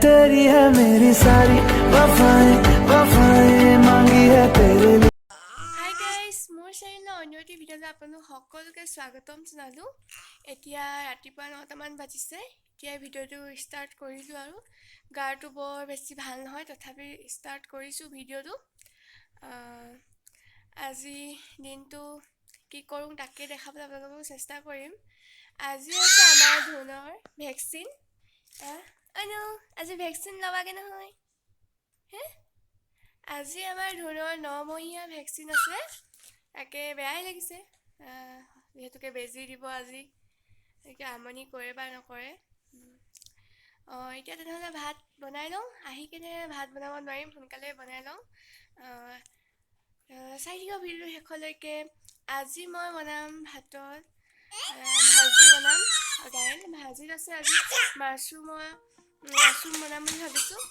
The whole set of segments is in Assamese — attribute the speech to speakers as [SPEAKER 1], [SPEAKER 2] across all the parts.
[SPEAKER 1] तेरी है मेरी सारी वफाएं वफाएं मांगी है तेरे लिए।
[SPEAKER 2] হাই গাইজ, মোৰ চেনেলৰ অন্য এটি ভিডিঅ'লৈ আপোনালোক সকলোকে স্বাগতম জনালোঁ। এতিয়া ৰাতিপুৱা 9টামান বাজিছে। এতিয়া ভিডিঅ'টো ষ্টাৰ্ট কৰিলোঁ আৰু গাটো বৰ বেছি ভাল নহয়, তথাপি ষ্টাৰ্ট কৰিছোঁ ভিডিঅ'টো। আজি দিনটো কি কৰোঁ তাকে দেখাবলৈ আপোনালোকক চেষ্টা কৰিম। আজি আছে আমাৰ ধুনৰ ভেকচিন। আজি ভেকচিন ল'বাগে নহয় হে। আজি আমাৰ ধুনৰ 9মহীয়া ভেকচিন আছে। তাকে বেয়াই লাগিছে, যিহেতুকে বেজী দিব আজি। তাকে আমনি কৰে বা নকৰে। এতিয়া তেনেহ'লে ভাত বনাই লওঁ। আহি কেনে ভাত বনাব নোৱাৰিম, সোনকালে বনাই লওঁ। চাই থাকিব ভিডিঅ'টো শেষলৈকে। আজি মই বনাম ভাতত ভাজি বনাম, দাইল ভাজিত আছে আজি মাছৰুম বনাম বুলি ভাবিছোঁ।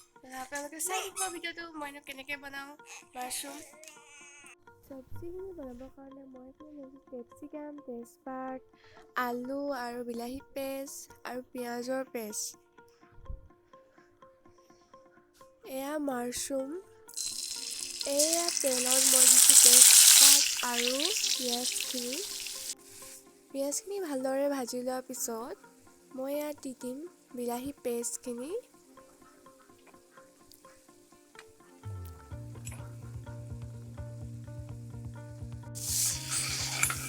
[SPEAKER 2] আপোনালোকে চাই থাকিব ভিডিঅ'টো, মইনো কেনেকৈ বনাওঁ মাছৰুম। চব্জিখিনি বনাবৰ কাৰণে মই লৈছোঁ কেপচিকাম, তেজপাত, আলু আৰু বিলাহী পেষ্ট আৰু পিঁয়াজৰ পেষ্ট। এয়া মাছৰুম। এয়া তেলত মই দিছোঁ তেজপাত আৰু পিঁয়াজখিনি ভালদৰে ভাজি লোৱাৰ পিছত মই ইয়াত দি দিম বিলাহী পেষ্টখিনি।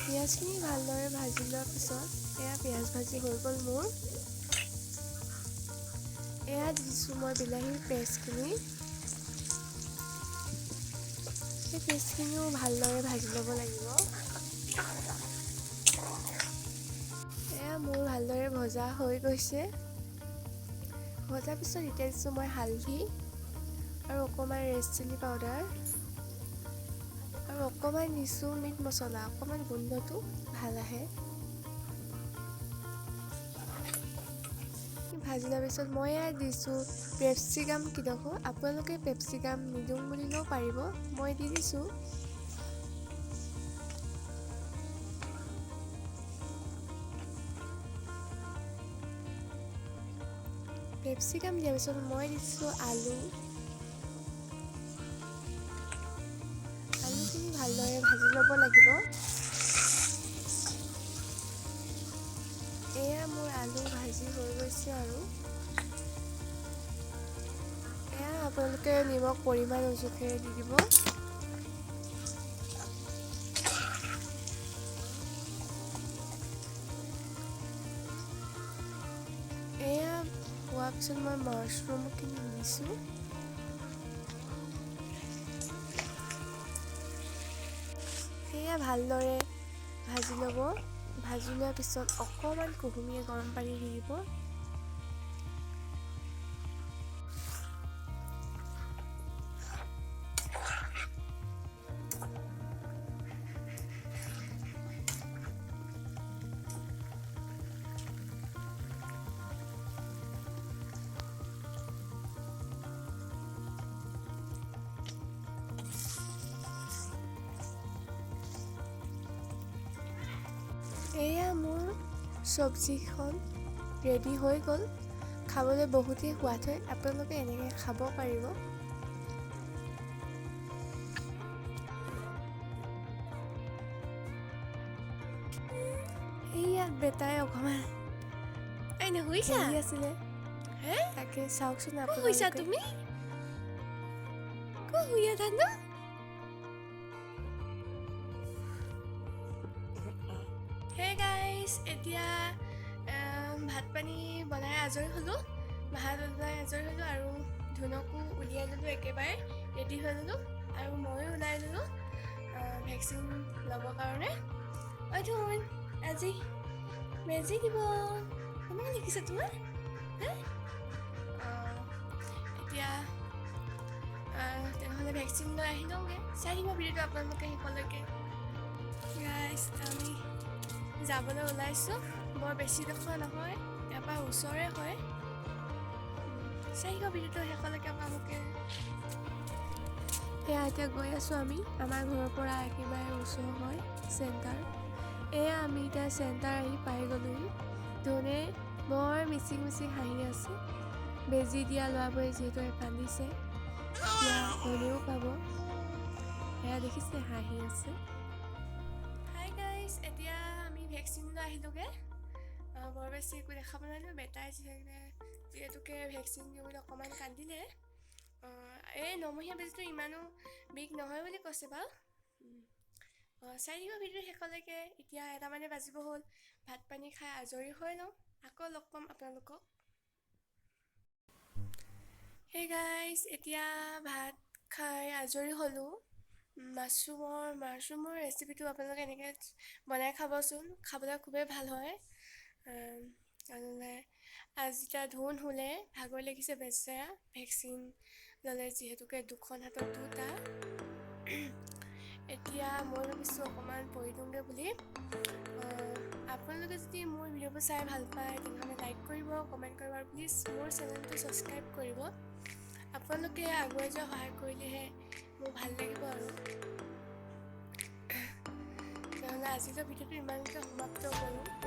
[SPEAKER 2] পিঁয়াজখিনি ভালদৰে ভাজি লোৱাৰ পিছত এয়া পিঁয়াজ ভাজি হৈ গ'ল মোৰ। এয়া দিছোঁ মই বিলাহীৰ পেষ্টখিনি। সেই পেষ্টখিনিও ভালদৰে ভাজি ল'ব লাগিব। এয়া মোৰ ভালদৰে ভজা হৈ গৈছে। ভজাৰ পিছত এতিয়া দিছোঁ মই হালধি আৰু অকণমান ৰেড চিলি পাউডাৰ আৰু অকণমান দিছোঁ মিট মছলা, অকণমান গোন্ধটো ভাল আহে। ভাজি লোৱাৰ পিছত মই ইয়াত দিছোঁ পেপচিকাম কিডোখৰ। আপোনালোকে পেপচিকাম নিদিওঁ বুলিলেও পাৰিব, মই দি দিছোঁ। পেপচিকাম দিয়াৰ পিছত মই দিছোঁ আলুখিনি ভালদৰে ভাজি ল'ব লাগিব। এয়া মোৰ আলু ভাজি হৈ গৈছে আৰু এয়া আপোনালোকে নিমখ পৰিমাণ অনুযায়ী দি দিব। এয়া হোৱাৰ পিছত মই মাছৰুমখিনি দিছোঁ। সেয়া ভালদৰে ভাজি ল'ব। ভাজি লোৱাৰ পিছত অকণমান কুহুমীয়া গৰম পানী দি দিব। এয়া মোৰ চব্জিখন ৰেডি হৈ গ'ল। খাবলৈ বহুতেই সোৱাদ হয়, আপোনালোকে এনেকৈ খাব পাৰিব। ইয়াত বেটাই অকণমান শুইছা আছিলে, তাকে চাওকচোন আপোনালোকে। তুমি ক'ত শুই আছা ন? হেই গাইজ, এতিয়া ভাত পানী বনাই আজৰি হ'লোঁ আৰু ধুনকো উলিয়াই ল'লোঁ, একেবাৰে ৰেডি হৈ ল'লোঁ আৰু ময়ো ওলাই ল'লোঁ ভেকচিন ল'বৰ কাৰণে। ধুন আজি বেজী দিব, কেনেকৈ দেখিছে তোমাৰ? এতিয়া তেনেহ'লে ভেকচিন লৈ আহি লওঁগৈ। চাই দিব ভিডিঅ'টো আপোনালোকে শেষলৈকে। গাইজ, আমি যাবলৈ ওলাইছোঁ। বৰ বেছি ডোখৰ নহয়, ইয়াৰ পৰা ওচৰে হয়। চাই দিব ভিডিঅ'টো শেষলৈকে আপোনালোকে। এয়া এতিয়া গৈ আছোঁ আমি, আমাৰ ঘৰৰ পৰা একেবাৰে ওচৰ হয় চেণ্টাৰ। এয়া আমি এতিয়া চেণ্টাৰ আহি পাই গ'লোহি। ধুনে বৰ মিচিং হাঁহি আছে। বেজী দিয়া ল'ৰাবোৰে যিহেতু কান্দিছে, এতিয়া হ'লেও পাব। সেয়া দেখিছে হাঁহি আছে। হাই গাইজ, এতিয়া আমি ভেকচিন লৈ আহিলোঁগৈ। বৰ বেছি একো দেখা পোৱা নাই, বেটাই যিহেতুকে ভেকচিন দিবলৈ অকণমান কান্দিলে। এই 9 মহীয়া বেজীটো ইমানো বিগ নহয় বুলি কৈছে বাৰু। চাই দিব ভিডিঅ' শেষলৈকে। এতিয়া 1 মানে বাজিব হ'ল। ভাত পানী খাই আজৰি হৈ লওঁ, আকৌ লগ পাম আপোনালোকক। সেই গাইজ, এতিয়া ভাত খাই আজৰি হ'লোঁ। মাছৰুমৰ ৰেচিপিটো আপোনালোকে এনেকৈ বনাই খাবচোন, খাবলৈ খুবেই ভাল হয়। আজি তাৰ ধুন হ'লে ভাগৰ লাগিছে বেচেৰা, ভেকচিন ল'লে যিহেতুকে 2খন হাতত 2টা। এতিয়া মই ভাবিছোঁ অকণমান পঢ়ি দিওঁগৈ বুলি। আপোনালোকে যদি মোৰ ভিডিঅ'বোৰ চাই ভাল পায় তেনেহ'লে লাইক কৰিব, কমেণ্ট কৰিব আৰু প্লিজ মোৰ চেনেলটো ছাবস্ক্ৰাইব কৰিব। আপোনালোকে আগুৱাই যোৱা সহায় কৰিলেহে মোৰ ভাল লাগিব আৰু। তেনেহ'লে আজিলৈ ভিডিঅ'টো ইমানতে সমাপ্ত কৰোঁ।